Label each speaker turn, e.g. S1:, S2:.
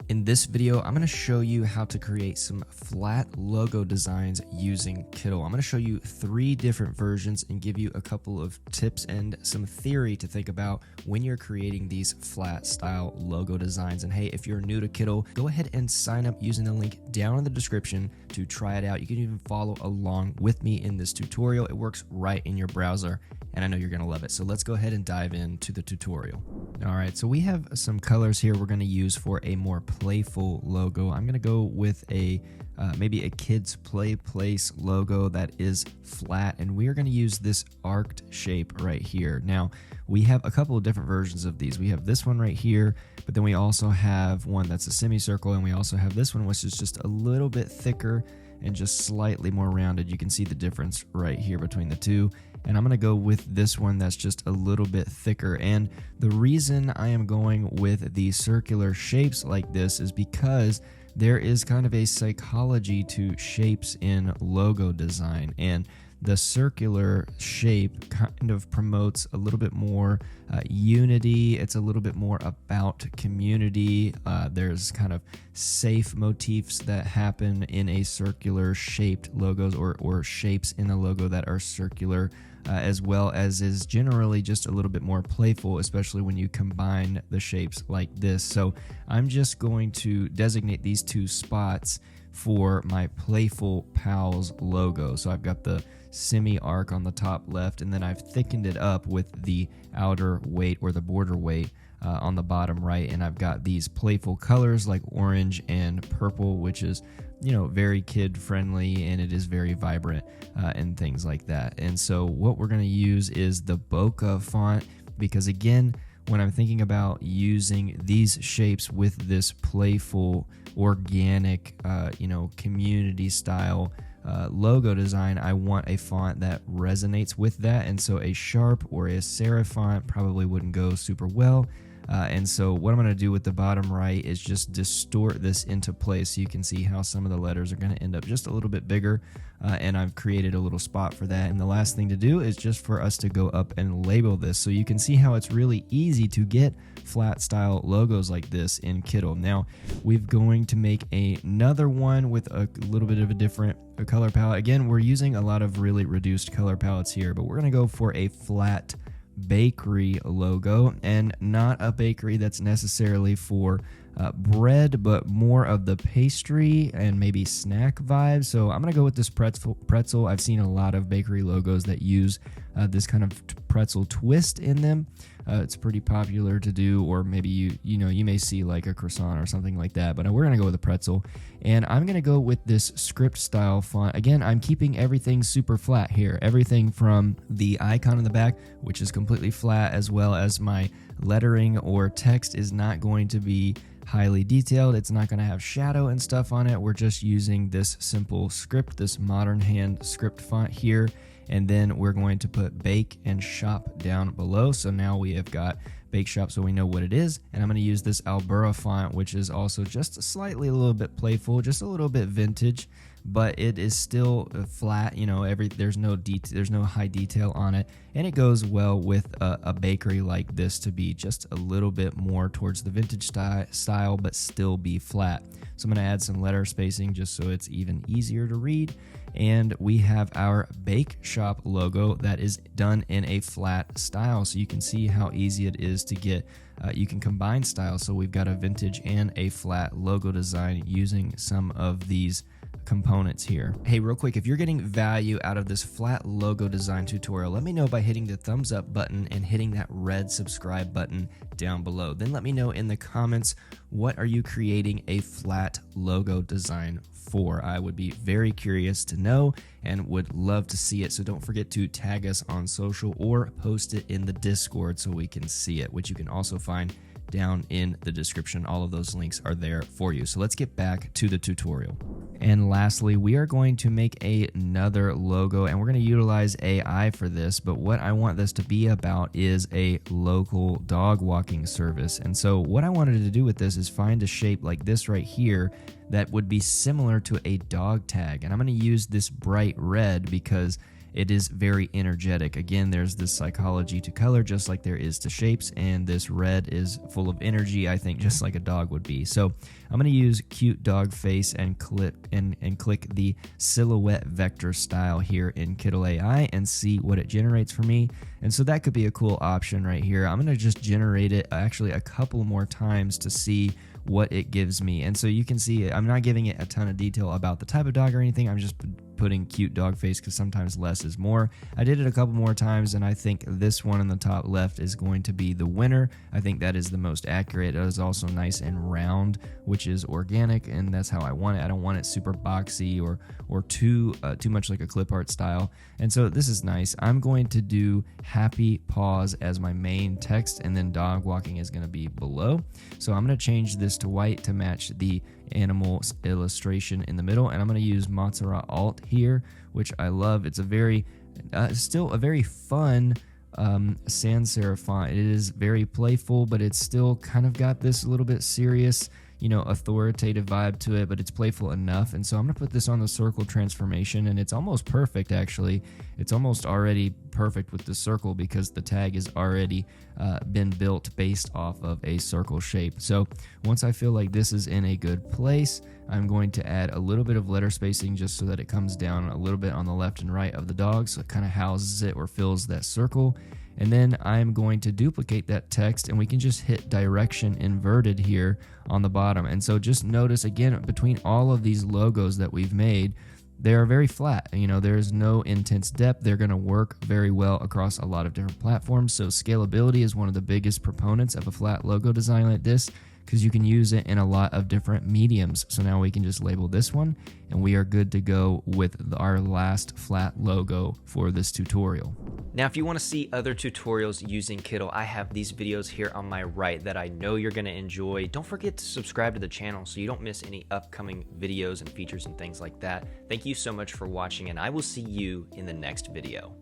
S1: In this video, I'm going to show you how to create some flat logo designs using Kittl. I'm going to show you 3 different versions and give you a couple of tips and some theory to think about when you're creating these flat style logo designs. And hey, if you're new to Kittl, go ahead and sign up using the link down in the description to try it out. You can even follow along with me in this tutorial. It works right in your browser, and I know you're going to love it. So let's go ahead and dive into the tutorial. All right, so we have some colors here we're going to use for a more playful logo. I'm going to go with a maybe a kids play place logo that is flat, and we are going to use this arced shape right here. Now, we have a couple of different versions of these. We have this one right here, but then we also have one that's a semicircle, and we also have this one which is just a little bit thicker and just slightly more rounded. You can see the difference right here between the two. And I'm going to go with this one that's just a little bit thicker. And the reason I am going with the circular shapes like this is because there is kind of a psychology to shapes in logo design. And the circular shape kind of promotes a little bit more unity. It's a little bit more about community. There's kind of safe motifs that happen in a circular shaped logos or shapes in a logo that are circular, as well as is generally just a little bit more playful, especially when you combine the shapes like this. So I'm just going to designate these 2 spots for my Playful Pals logo. So I've got the semi-arc on the top left, and then I've thickened it up with the outer weight or the border weight on the bottom right, and I've got these playful colors like orange and purple, which is, you know, very kid friendly, and it is very vibrant and things like that. And so what we're going to use is the Bokeh font, because again, when I'm thinking about using these shapes with this playful, organic, community style logo design, I want a font that resonates with that. And so a sharp or a serif font probably wouldn't go super well. And so what I'm going to do with the bottom right is just distort this into place so you can see how some of the letters are going to end up just a little bit bigger. And I've created a little spot for that. And the last thing to do is just for us to go up and label this. So you can see how it's really easy to get flat style logos like this in Kittl. Now, we're going to make another one with a little bit of a different color palette. Again, we're using a lot of really reduced color palettes here, but we're going to go for a flat bakery logo, and not a bakery that's necessarily for bread, but more of the pastry and maybe snack vibes. So I'm gonna go with this pretzel. I've seen a lot of bakery logos that use this kind of pretzel twist in them. It's pretty popular to do, or maybe you may see like a croissant or something like that, but we're gonna go with a pretzel. And I'm gonna go with this script style font. Again, I'm keeping everything super flat here. Everything from the icon in the back, which is completely flat, as well as my lettering or text is not going to be highly detailed. It's not going to have shadow and stuff on it. We're just using this simple script, this modern hand script font here. And then we're going to put bake and shop down below. So now we have got bake shop, so we know what it is. And I'm going to use this Albura font, which is also just a little bit playful, just a little bit vintage, but it is still flat. There's no high detail on it, and it goes well with a bakery like this to be just a little bit more towards the vintage style, but still be flat. So I'm going to add some letter spacing just so it's even easier to read. And we have our bake shop logo that is done in a flat style. So you can see how easy it is to get. You can combine styles. So we've got a vintage and a flat logo design using some of these components here. Hey, real quick, if you're getting value out of this flat logo design tutorial, let me know by hitting the thumbs up button and hitting that red subscribe button down below. Then let me know in the comments, what are you creating a flat logo design for? I would be very curious to know and would love to see it. So don't forget to tag us on social or post it in the Discord so we can see it, which you can also find down in the description. All of those links are there for you. So let's get back to the tutorial. And lastly, we are going to make another logo, and we're going to utilize AI for this, but what I want this to be about is a local dog walking service. And so what I wanted to do with this is find a shape like this right here that would be similar to a dog tag. And I'm going to use this bright red because it is very energetic. Again, there's this psychology to color just like there is to shapes, and this red is full of energy, I think, just like a dog would be. So I'm going to use cute dog face and click the silhouette vector style here in Kittl AI and see what it generates for me. And so that could be a cool option right here. I'm going to just generate it actually a couple more times to see what it gives me. And so you can see I'm not giving it a ton of detail about the type of dog or anything. I'm just putting cute dog face because sometimes less is more. I did it a couple more times, and I think this one in the top left is going to be the winner. I think that is the most accurate. It is also nice and round, which is organic, and that's how I want it. I don't want it super boxy or too much like a clip art style. And so this is nice. I'm going to do happy paws as my main text, and then dog walking is going to be below. So I'm going to change this to white to match the animal illustration in the middle, and I'm going to use Mozzarella Alt here, which I love. It's a very still a very fun sans serif font. It is very playful, but it's still kind of got this little bit serious, authoritative vibe to it, but it's playful enough. And so I'm going to put this on the circle transformation, and it's almost perfect, actually. It's almost already perfect with the circle because the tag is already been built based off of a circle shape. So once I feel like this is in a good place, I'm going to add a little bit of letter spacing just so that it comes down a little bit on the left and right of the dog, so it kind of houses it or fills that circle. And then I'm going to duplicate that text, and we can just hit direction inverted here on the bottom. And so just notice again, between all of these logos that we've made, they are very flat. There's no intense depth. They're going to work very well across a lot of different platforms. So scalability is one of the biggest proponents of a flat logo design like this, because you can use it in a lot of different mediums. So now we can just label this one, and we are good to go with our last flat logo for this tutorial.
S2: Now, if you want to see other tutorials using Kittl, I have these videos here on my right that I know you're going to enjoy. Don't forget to subscribe to the channel so you don't miss any upcoming videos and features and things like that. Thank you so much for watching, and I will see you in the next video.